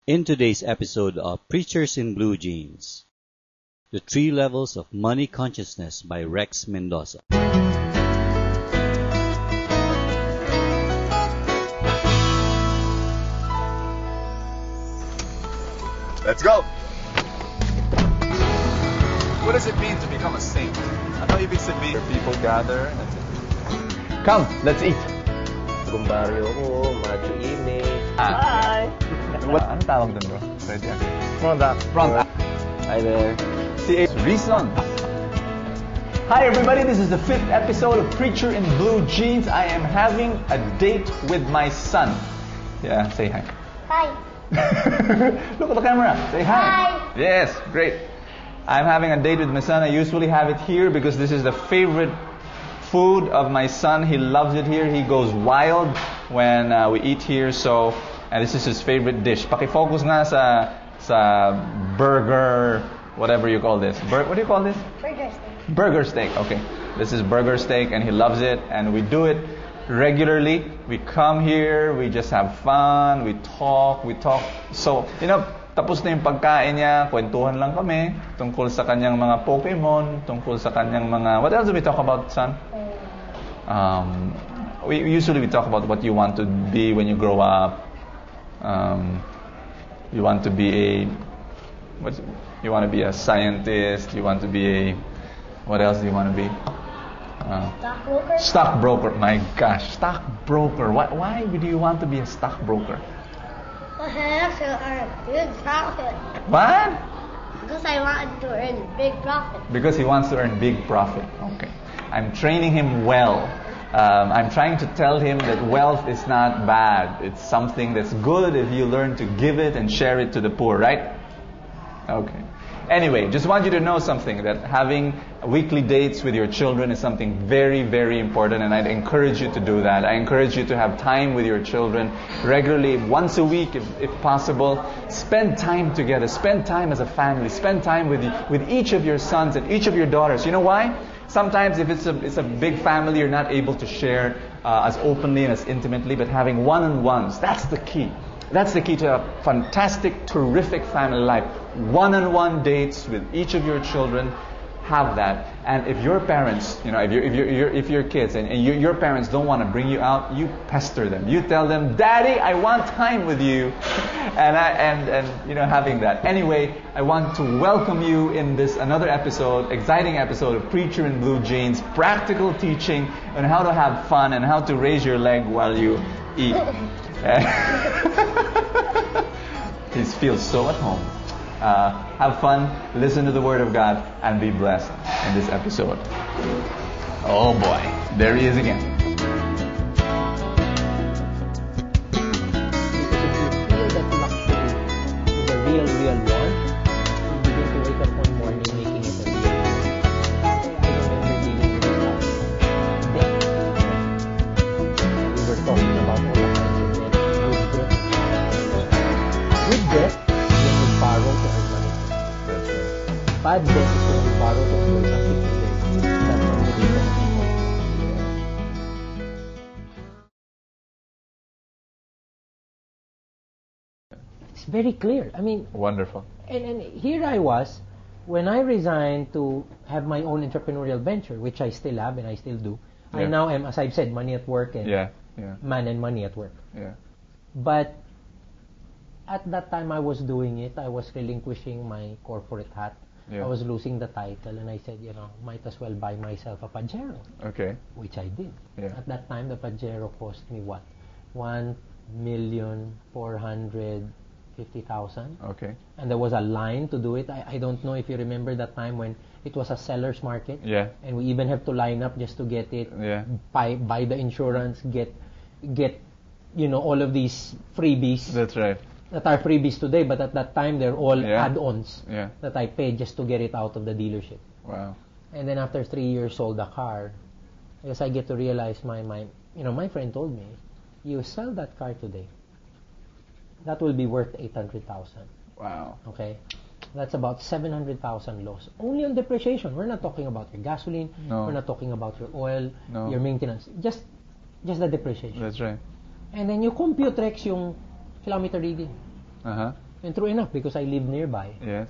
In today's episode of Preachers in Blue Jeans, The 3 Levels of Money Consciousness by Rex Mendoza. Let's go! What does it mean to become a saint? Ano ibig sabihin? Where people gather and come, let's eat! Gumbaryo ko, macho image. Hi! Anong tawag doon, bro? Ready? Front act. Front act. Hi there. Si Reason. Hi everybody, this is the 5th episode of Preacher in Blue Jeans. I am having a date with my son. Yeah, say hi. Hi. Look at the camera. Say hi. Hi. Yes, great. I'm having a date with my son. I usually have it here because this is the favorite food of my son. He loves it here. He goes wild when we eat here. So, and this is his favorite dish. Paki-focus nga sa burger, whatever you call this. What do you call this? Burger steak. Burger steak. Okay. This is burger steak and he loves it. And we do it regularly. We come here, we just have fun, we talk. So, tapos na yung pagkain niya, kwentuhan lang kami tungkol sa kanyang mga Pokemon, tungkol sa kanyang mga... What else do we talk about, son? We talk about what you want to be when you grow up. You want to be you want to be a scientist, you want to be a... What else do you want to be? Stockbroker. Stockbroker. My gosh, stockbroker. Why do you want to be a stockbroker? Because I have to earn big profit. What? Because I want to earn big profit. Because he wants to earn big profit. Okay. I'm training him well. I'm trying to tell him that wealth is not bad. It's something that's good if you learn to give it and share it to the poor, right? Okay. Anyway, just want you to know something, that having weekly dates with your children is something very, very important, and I'd encourage you to do that. I encourage you to have time with your children regularly, once a week if possible. Spend time together. Spend time as a family. Spend time with each of your sons and each of your daughters. You know why? Sometimes if it's a big family, you're not able to share as openly and as intimately, but having one-on-ones, that's the key. That's the key to a fantastic, terrific family life. One-on-one dates with each of your children. Have that. And if your parents, if your kids and your parents don't want to bring you out, you pester them. You tell them, "Daddy, I want time with you," and having that. Anyway, I want to welcome you in this another episode, exciting episode of Preacher in Blue Jeans, practical teaching on how to have fun and how to raise your leg while you eat. He feels so at home. Have fun, listen to the Word of God, and be blessed in this episode. Oh boy, there he is again. Because if you feel that luxury is a real want, you begin to wake up one morning making it a real want. I remember dealing with debt. We were talking about all the kinds of debt. Good debt, when you borrow to earn money. That's right. Bad debt is when you borrow to enjoy something today. That's when you become people. It's very clear. I mean, Wonderful. and here I was, when I resigned to have my own entrepreneurial venture, which I still have and I still do. I Yeah. now am, as I've said, money at work and Yeah. man and money at work. Yeah. But at that time I was doing it, I was relinquishing my corporate hat. Yeah. I was losing the title, and I said, might as well buy myself a Pajero, Okay. which I did. Yeah. At that time, the Pajero cost me what? 1,450,000. Okay. And there was a line to do it. I don't know if you remember that time when it was a seller's market. Yeah. And we even have to line up just to get it. Yeah. Buy the insurance, get all of these freebies That's right. that are freebies today, but at that time they're all Yeah. add-ons Yeah. that I paid just to get it out of the dealership. Wow. And then after 3 years sold the car, because I get to realize my friend told me, you sell that car today, that will be worth 800,000. Wow. Okay, that's about 700,000 loss only on depreciation. We're not talking about your gasoline. No. We're not talking about your oil, No. your maintenance. Just the depreciation. That's right. And then you compute Rex yung kilometer reading. Uh-huh. And true enough, because I live nearby. Yes.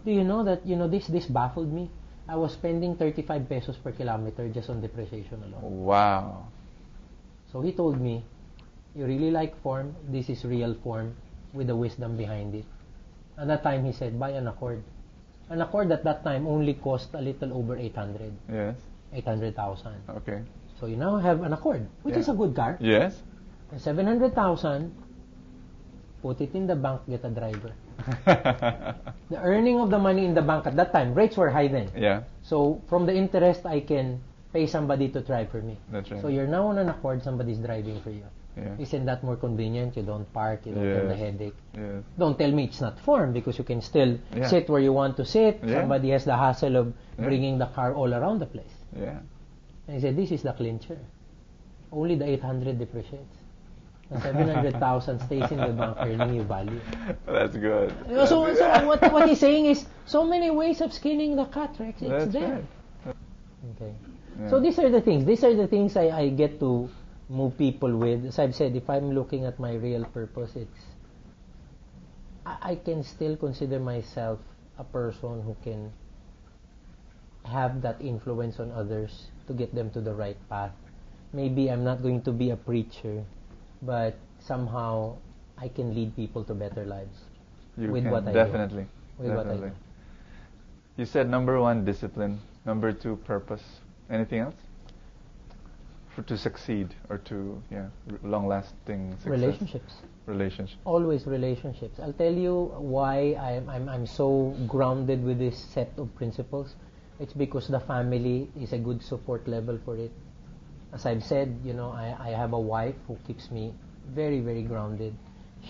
Do you know that, this baffled me? I was spending 35 pesos per kilometer just on depreciation alone. Wow. So he told me, you really like form? This is real form with the wisdom behind it. At that time, he said, buy an Accord. An Accord at that time only cost a little over 800. Yes. 800,000. Okay. So you now have an Accord, which Yeah. is a good car. Yes. And 700,000, put it in the bank, get a driver. The earning of the money in the bank at that time, rates were high then. Yeah. So from the interest, I can pay somebody to drive for me. That's right. So you're now on an Accord, somebody's driving for you. Yeah. Isn't that more convenient? You don't park, you don't have the Yes. headache. Yes. Don't tell me it's not form, because you can still Yeah. sit where you want to sit. Yeah. Somebody has the hassle of Yeah. bringing the car all around the place. Yeah. And he said, this is the clincher. Only the 800 depreciates. The 700,000 stays in the bank earning you value. That's good. So what he's saying is, so many ways of skinning the cat, Rex. It's That's there. right. Okay. Yeah. So these are the things. These are the things I get to move people with. As I've said, if I'm looking at my real purpose, it's I can still consider myself a person who can have that influence on others to get them to the right path. Maybe I'm not going to be a preacher, but somehow I can lead people to better lives. You with can, what I do. definitely. With what I Definitely. do. You said number 1, discipline. Number 2, purpose. Anything else? To succeed or to long-lasting success. Relationships. Relationships. Always relationships. I'll tell you why I'm so grounded with this set of principles. It's because the family is a good support level for it. As I've said, I have a wife who keeps me very, very grounded.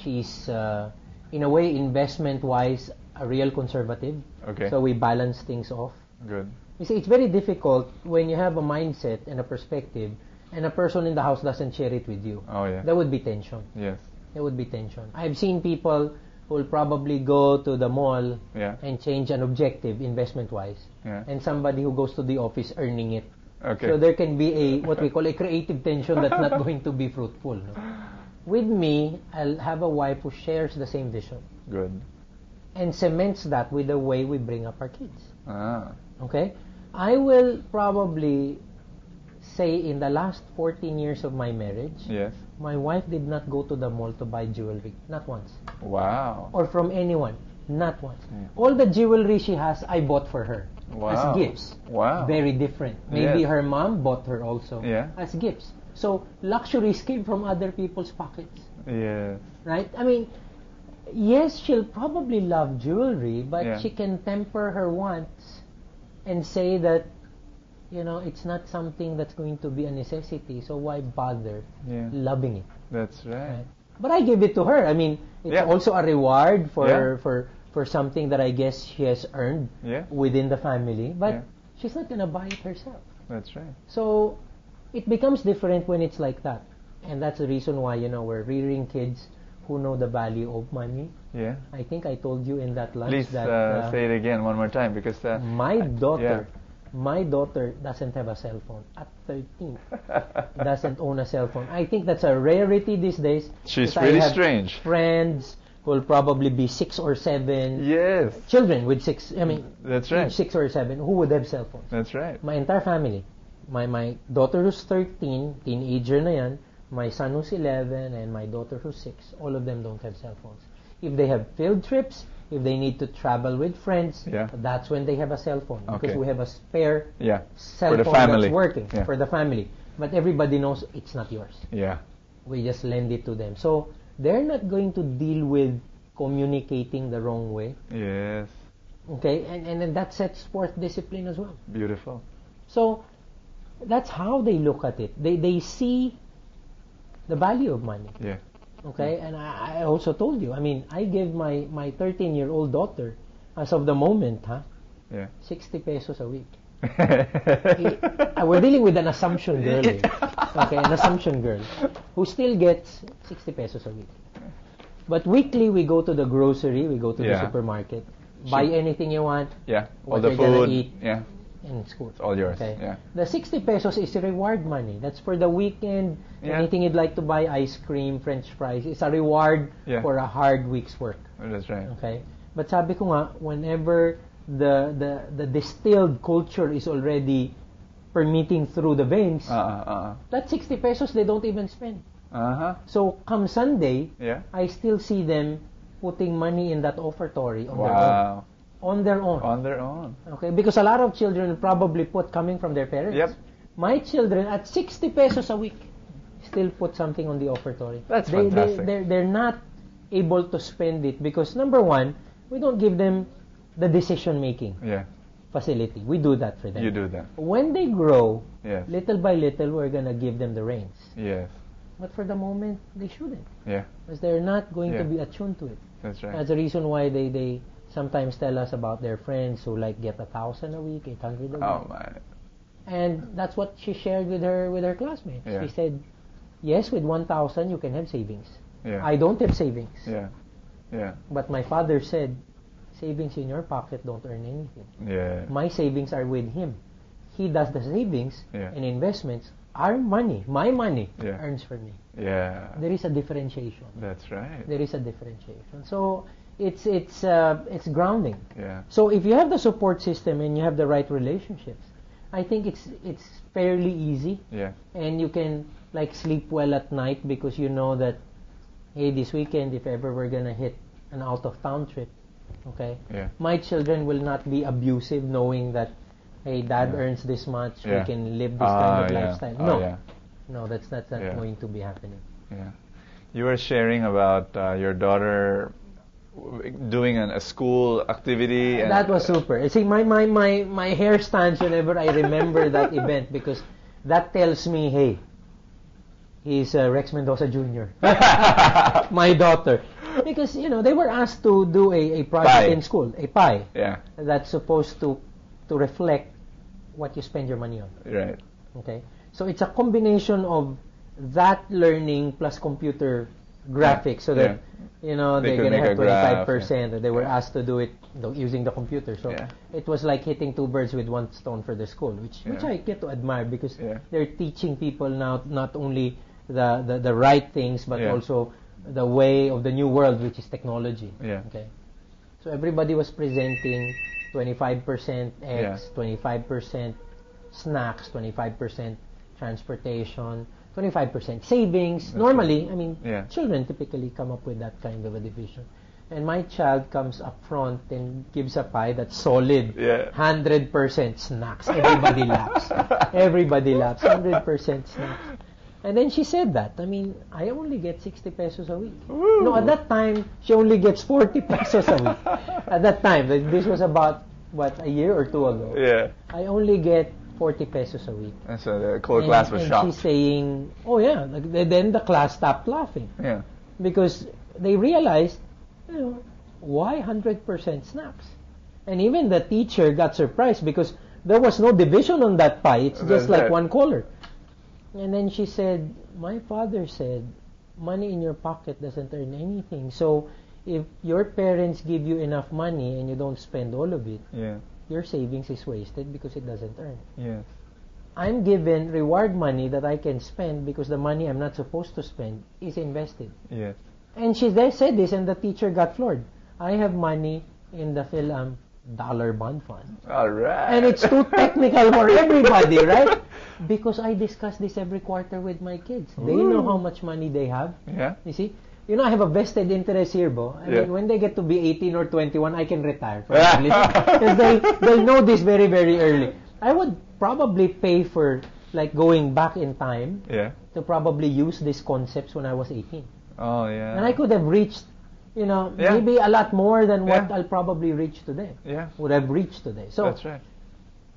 She's, in a way, investment-wise, a real conservative. Okay. So we balance things off. Good. You see, it's very difficult when you have a mindset and a perspective and a person in the house doesn't share it with you. Oh, yeah. There would be tension. Yes. There would be tension. I've seen people who will probably go to the mall Yeah. and change an objective investment-wise, Yeah. and somebody who goes to the office earning it. Okay. So there can be what we call a creative tension that's not going to be fruitful. No? With me, I'll have a wife who shares the same vision Good. and cements that with the way we bring up our kids. Ah. Okay? I will probably say in the last 14 years of my marriage, Yes. my wife did not go to the mall to buy jewelry. Not once. Wow. Or from anyone. Not once. Mm. All the jewelry she has, I bought for her. Wow. As gifts. Wow. Very different. Maybe Yes. her mom bought her also. Yeah. As gifts. So, luxuries came from other people's pockets. Yes. Right? I mean, yes, she'll probably love jewelry, but Yeah. she can temper her wants and say that, it's not something that's going to be a necessity, so why bother Yeah. loving it? That's right. Right? But I give it to her. I mean, it's Yeah. also a reward for Yeah. for something that I guess she has earned Yeah. within the family, but Yeah. she's not gonna buy it herself. That's right. So it becomes different when it's like that, and that's the reason why we're rearing kids who know the value of money. Yeah. I think I told you in that lunch Please that say it again one more time because my daughter doesn't have a cell phone at 13. Doesn't own a cell phone. I think that's a rarity these days. She's 'Cause I pretty have strange. Friends who will probably be 6 or 7. Yes. Children with 6. I mean, That's right. age 6 or 7 who would have cell phones. That's right. My entire family. My daughter who's 13, teenager na yan. My son who's 11 and my daughter who's 6. All of them don't have cell phones. If they have field trips, if they need to travel with friends, Yeah. that's when they have a cell phone. Because Okay. we have a spare Yeah. cell For the phone family. that's working Yeah. for the family. But everybody knows it's not yours. Yeah. We just lend it to them. So they're not going to deal with communicating the wrong way. Yes. Okay? And then that sets forth discipline as well. Beautiful. So that's how they look at it. They see the value of money. Yeah. Okay? And I also told you, I mean, I gave my 13-year-old daughter, as of the moment, Yeah. 60 pesos a week. We're dealing with an assumption girl. Okay, an assumption girl who still gets 60 pesos a week. But weekly, we go to the grocery, we go to the Yeah. supermarket, buy anything you want, Yeah. All what the you're gonna food. eat. Yeah. in school. It's all yours. Okay. Yeah. The 60 pesos is reward money. That's for the weekend. Yeah. Anything you'd like to buy, ice cream, French fries, it's a reward Yeah. for a hard week's work. That's right. Okay? But sabi ko nga, whenever the distilled culture is already permeating through the veins, that 60 pesos they don't even spend. So come Sunday, Yeah. I still see them putting money in that offertory on their own. Wow. On their own. On their own. Okay? Because a lot of children probably put coming from their parents. Yep. My children at 60 pesos a week still put something on the offertory. That's fantastic. They're not able to spend it because number one, we don't give them the decision making Yeah. facility. We do that for them. You do that. When they grow, Yes. little by little, we're gonna give them the reins. Yes. But for the moment, they shouldn't, Yeah. because they're not going to Yeah. be attuned to it. That's right. That's the reason why they sometimes tell us about their friends who like get 1,000 a week, 800 a week. Oh my. And that's what she shared with her classmates. Yeah. She said, yes, with 1,000 you can have savings. Yeah. I don't have savings. Yeah. Yeah. But my father said, savings in your pocket don't earn anything. Yeah. My savings are with him. He does the savings Yeah. and investments. Our money, my money, Yeah. earns for me. Yeah. There is a differentiation. That's right. There is a differentiation. So it's grounding. Yeah. So if you have the support system and you have the right relationships, I think it's fairly easy, Yeah. and you can like sleep well at night because you know that, hey, this weekend if ever we're gonna hit an out of town trip, okay, Yeah. my children will not be abusive knowing that, hey, dad Yeah. earns this much, Yeah. we can live this kind of yeah. lifestyle. Oh, No, yeah. no, that's not Yeah. going to be happening. Yeah. You were sharing about your daughter doing a school activity. And That was super. See, my hair stands whenever I remember that event because that tells me, hey, he's Rex Mendoza Jr. My daughter. Because, they were asked to do a project Pie. in school, a pie, Yeah. that's supposed to reflect what you spend your money on. Right. Okay? So it's a combination of that learning plus computer graphics so that, They they're could going to make have a graph, 25%. That they were asked to do it using the computer. So Yeah. it was like hitting two birds with one stone for the school, which Yeah. I get to admire because Yeah. they're teaching people now not only the right things, but Yeah. also the way of the new world, which is technology. Yeah. Okay. So everybody was presenting 25% X, 25% snacks, 25% transportation, 25% savings. Normally, Yeah. children typically come up with that kind of a division. And my child comes up front and gives a pie that's solid. Yeah. 100% snacks. Everybody laughs. Everybody laughs. 100% snacks. And then she said that. I only get 60 pesos a week. Woo. No, at that time, she only gets 40 pesos a week. At that time, this was about, a year or two ago. Yeah. I only get 40 pesos a week. And so the whole class was and shocked. she's saying, oh yeah, then the class stopped laughing. Yeah. Because they realized, why 100% snacks? And even the teacher got surprised because there was no division on that pie. It's That's just like it. one color. And then she said, my father said, money in your pocket doesn't earn anything. So if your parents give you enough money and you don't spend all of it, Yeah. your savings is wasted because it doesn't earn. Yes. I'm given reward money that I can spend because the money I'm not supposed to spend is invested. Yes. And she then said this and the teacher got floored. I have money in the Phil dollar bond fund. All right. And it's too technical for everybody, right? Because I discuss this every quarter with my kids. They know how much money they have. Yeah. You see? I have a vested interest here, Bo. Yeah. When they get to be 18 or 21, I can retire. Because they'll know this very, very early. I would probably pay for, going back in time Yeah. to probably use these concepts when I was 18. Oh yeah. And I could have reached, maybe a lot more than what I'll probably reach today. Yeah. Would have reached today. So That's right.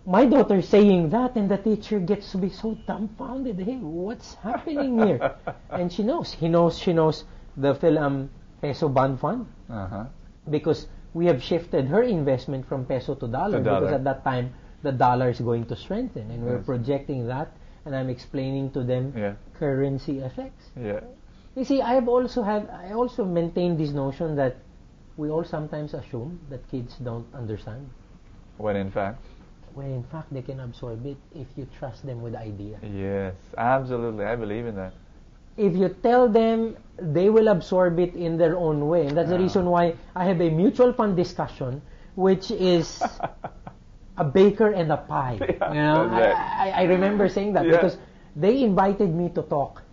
my daughter saying that, and the teacher gets to be so dumbfounded. Hey, what's happening here? And she knows. She knows the Phil peso bond fund Uh-huh. because we have shifted her investment from peso to dollar because dollar. at that time the dollar is going to strengthen, and we're Yes. projecting that, and I'm explaining to them Yeah. currency effects. Yeah. You see, I also maintain this notion that we all sometimes assume that kids don't understand, When in fact. when in fact they can absorb it if you trust them with the idea. Yes. Absolutely. I believe in that. if you tell them, they will absorb it in their own way. And that's the reason why I have a mutual fund discussion, which is a baker and a pie. Yeah, you know, that's right. I remember saying that because they invited me to talk.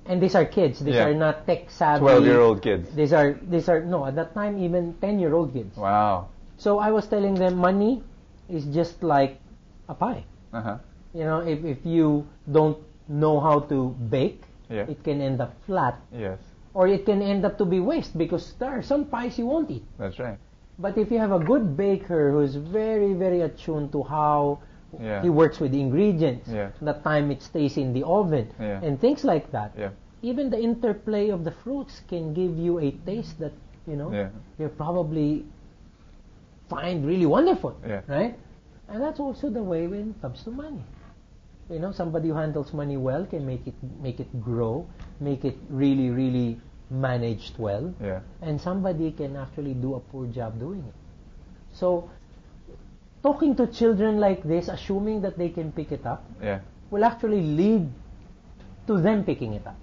And these are kids. These are not tech savvy. 12-year-old kids. These are no, at that time even 10-year-old kids. Wow. So I was telling them money is just like a pie. Uh-huh. You know, if you don't know how to bake, it can end up flat. Yes. Or it can end up to be waste because there are some pies you won't eat. That's right. But if you have a good baker who's very, very attuned to how he works with the ingredients, the time it stays in the oven, and things like that, even the interplay of the fruits can give you a taste that, you know, you'll probably find really wonderful, right? And that's also the way when it comes to money. You know, somebody who handles money well can make it grow, make it really, really managed well, and somebody can actually do a poor job doing it. So, talking to children like this, assuming that they can pick it up, will actually lead to them picking it up.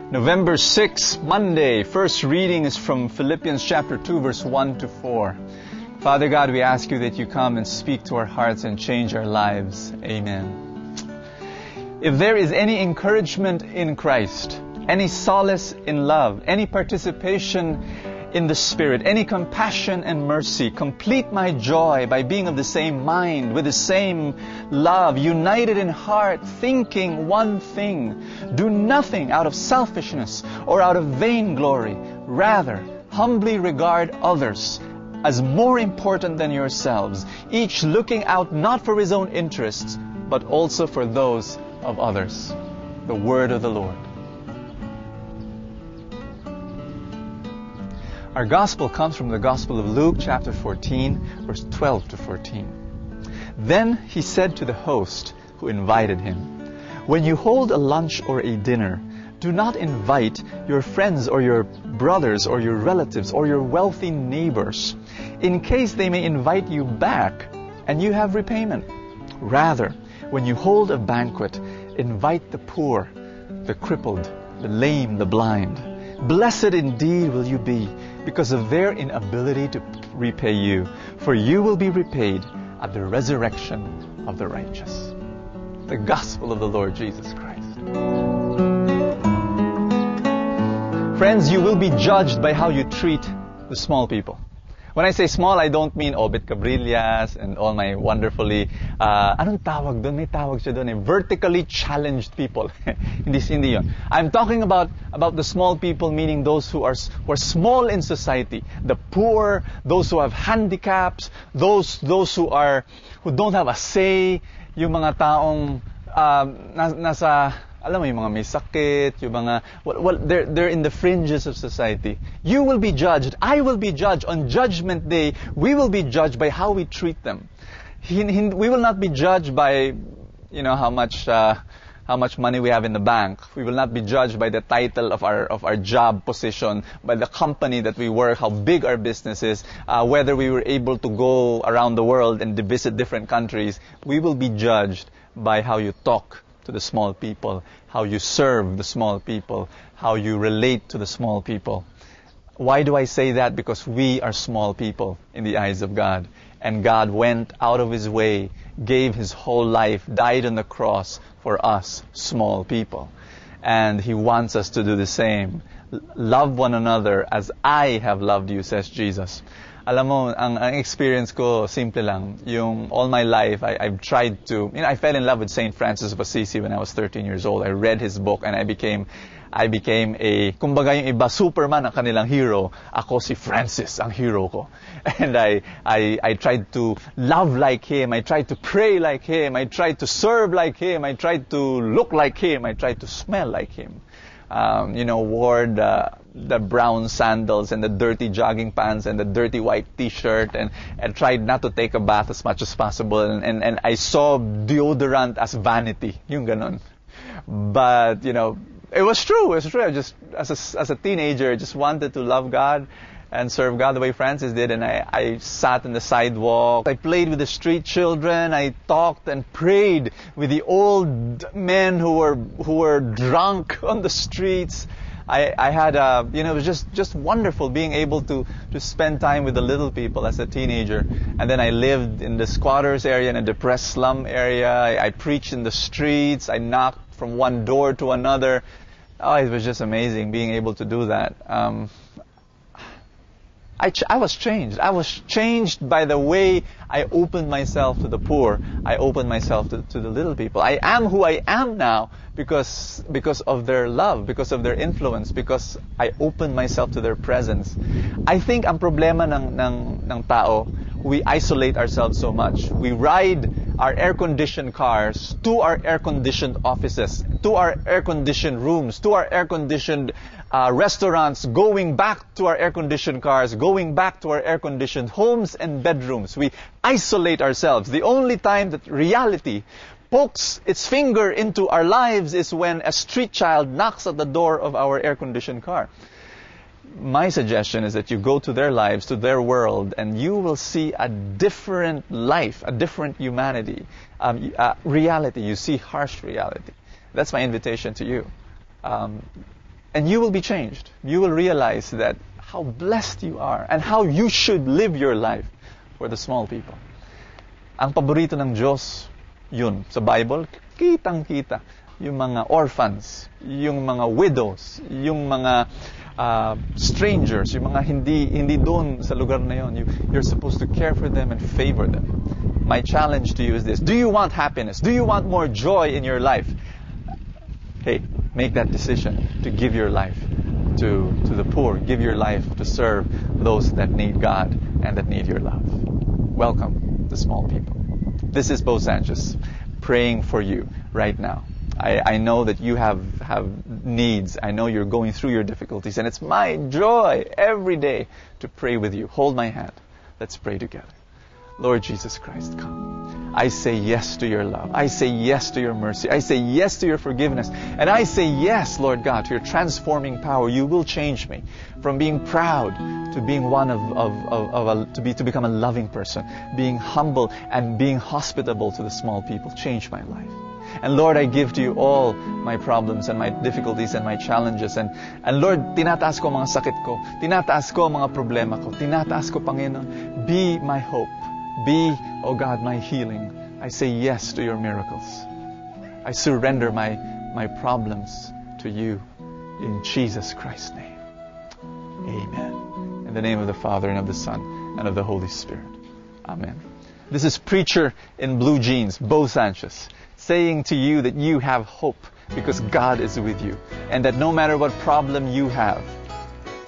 November 6, Monday. First reading is from Philippians chapter 2, verse 1 to 4. Father God, we ask you that you come and speak to our hearts and change our lives. Amen. If there is any encouragement in Christ, any solace in love, any participation in the Spirit, any compassion and mercy, complete my joy by being of the same mind, with the same love, united in heart, thinking one thing. Do nothing out of selfishness or out of vainglory. Rather, humbly regard others as more important than yourselves, each looking out not for his own interests, but also for those of others. The word of the Lord. Our gospel comes from the Gospel of Luke, chapter 14, verse 12 to 14. Then he said to the host who invited him, "When you hold a lunch or a dinner, do not invite your friends or your brothers or your relatives or your wealthy neighbors, in case they may invite you back and you have repayment. Rather, when you hold a banquet, invite the poor, the crippled, the lame, the blind. Blessed indeed will you be because of their inability to repay you, for you will be repaid at the resurrection of the righteous." The gospel of the Lord Jesus Christ. Friends, you will be judged by how you treat the small people. When I say small, I don't mean Obit Cabrillas and all my wonderfully, anong tawag doon? May tawag siya doon, vertically challenged people. Hindi yun. I'm talking about the small people, meaning those who are small in society. The poor, those who have handicaps, those who don't have a say, yung mga taong nasa, alam mo, yung mga may sakit, yung mga, they're in the fringes of society. You will be judged. I will be judged. On Judgment Day, we will be judged by how we treat them. We will not be judged by, you know, how much money we have in the bank. We will not be judged by the title of our job position, by the company that we work, how big our business is, whether we were able to go around the world and visit different countries. We will be judged by how you talk to the small people, how you serve the small people, how you relate to the small people. Why do I say that? Because we are small people in the eyes of God. And God went out of His way, gave His whole life, died on the cross for us, small people. And He wants us to do the same. Love one another as I have loved you, says Jesus. Alam mo, ang experience ko, simple lang. Yung all my life, I've tried to, I fell in love with Saint Francis of Assisi when I was 13 years old. I read his book and I became a, kumbaga yung iba, Superman ang kanilang hero. Ako si Francis, ang hero ko. And I tried to love like him. I tried to pray like him. I tried to serve like him. I tried to look like him. I tried to smell like him. Wore the brown sandals and the dirty jogging pants and the dirty white t-shirt and tried not to take a bath as much as possible. And I saw deodorant as vanity. Yung ganon. But, it was true. It was true. I just, as a teenager, just wanted to love God and serve God the way Francis did. And I sat on the sidewalk. I played with the street children. I talked and prayed with the old men who were drunk on the streets. I had it was just wonderful being able to spend time with the little people as a teenager. And then I lived in the squatters area, in a depressed slum area. I preached in the streets. I knocked from one door to another. Oh, it was just amazing being able to do that. I was changed. I was changed by the way I opened myself to the poor. I opened myself to the little people. I am who I am now because of their love, because of their influence, because I opened myself to their presence. I think ang problema ng tao, we isolate ourselves so much. We ride our air-conditioned cars to our air-conditioned offices, to our air-conditioned rooms, to our air-conditioned restaurants, going back to our air-conditioned cars, going back to our air-conditioned homes and bedrooms. We isolate ourselves. The only time that reality pokes its finger into our lives is when a street child knocks at the door of our air-conditioned car. My suggestion is that you go to their lives, to their world, and you will see a different life, a different humanity, reality. You see harsh reality. That's my invitation to you. And you will be changed. You will realize that how blessed you are and how you should live your life for the small people. Ang paborito ng Diyos, yun, sa Bible, kitang-kita. Yung mga orphans, yung mga widows, yung mga strangers, yung mga hindi doon sa lugar na yun. You're supposed to care for them and favor them. My challenge to you is this. Do you want happiness? Do you want more joy in your life? Hey, make that decision to give your life to the poor. Give your life to serve those that need God and that need your love. Welcome, the small people. This is Bo Sanchez praying for you right now. I know that you have needs. I know you're going through your difficulties. And it's my joy every day to pray with you. Hold my hand. Let's pray together. Lord Jesus Christ, come. I say yes to your love. I say yes to your mercy. I say yes to your forgiveness. And I say yes, Lord God, to your transforming power. You will change me from being proud to being one to become a loving person, being humble and being hospitable to the small people. Change my life. And Lord, I give to you all my problems and my difficulties and my challenges. And Lord, tinataas ko mga sakit ko. Tinataas ko mga problema ko. Tinataas ko, Panginoon. Be my hope. Be, oh God, my healing. I say yes to your miracles. I surrender my problems to you. In Jesus Christ's name. Amen. In the name of the Father and of the Son and of the Holy Spirit. Amen. This is Preacher in Blue Jeans, Bo Sanchez, saying to you that you have hope because God is with you. And that no matter what problem you have,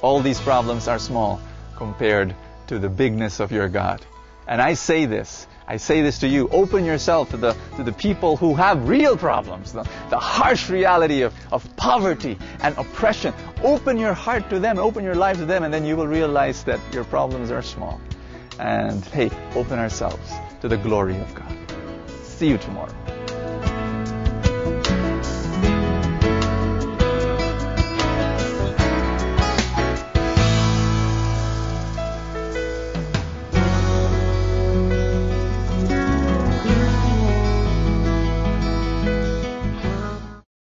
all these problems are small compared to the bigness of your God. And I say this to you, open yourself to the people who have real problems, the harsh reality of poverty and oppression. Open your heart to them, open your life to them, and then you will realize that your problems are small. And hey, open ourselves to the glory of God. See you tomorrow.